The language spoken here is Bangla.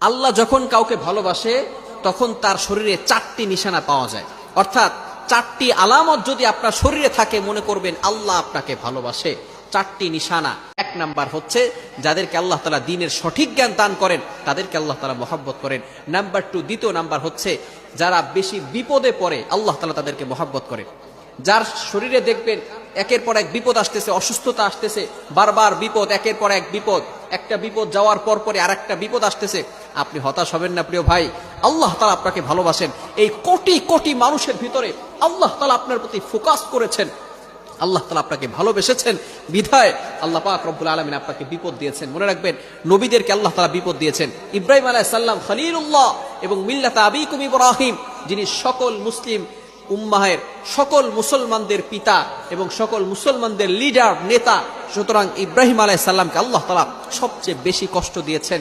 আল্লাহ যখন কাউকে ভালোবাসে তখন তার শরীরে 4টি নিশানা পাওয়া যায়, অর্থাৎ 4টি আলামত যদি আপনার শরীরে থাকে মনে করবেন আল্লাহ আপনাকে ভালোবাসে। 4টি নিশানা। 1 নাম্বার হচ্ছে যাদেরকে আল্লাহ তাআলা দ্বীনের সঠিক জ্ঞান দান করেন তাদেরকে আল্লাহ তাআলা মহব্বত করেন। নাম্বার 2, দ্বিতীয় নাম্বার হচ্ছে যারা বেশি বিপদে পড়ে আল্লাহ তাআলা তাদেরকে মহব্বত করেন। যার শরীরে দেখবেন একের পর এক বিপদ আসতেছে, অসুস্থতা আসতেছে, বারবার বিপদ, একের পর এক বিপদ, একটা বিপদ যাওয়ার পর পরে আরেকটা বিপদ আসতেছে, আপনি হতাশ হবেন না প্রিয় ভাই। আল্লাহ তাআলা আপনাকে ভালোবাসেন। এই কোটি কোটি মানুষের ভিতরে আল্লাহ তাআলা আপনার প্রতি ফোকাস করেছেন, আল্লাহ তাআলা আপনাকে ভালোবেসেছেন বিধায় আল্লাহ পাক রব্বুল আলামিন আপনাকে বিপদ দিয়েছেন। মনে রাখবেন নবীদেরকে আল্লাহ তাআলা বিপদ দিয়েছেন। ইব্রাহিম আলাইহিস সালাম খলিলুল্লাহ এবং মিল্লাত আবিকুম ইব্রাহিম, যিনি সকল মুসলিম উম্মাহের সকল মুসলমানদের পিতা এবং সকল মুসলমানদের লিডার নেতা, সুতরাং ইব্রাহিম আলাইহিস সালামকে আল্লাহ তাআলা সবচেয়ে বেশি কষ্ট দিয়েছেন।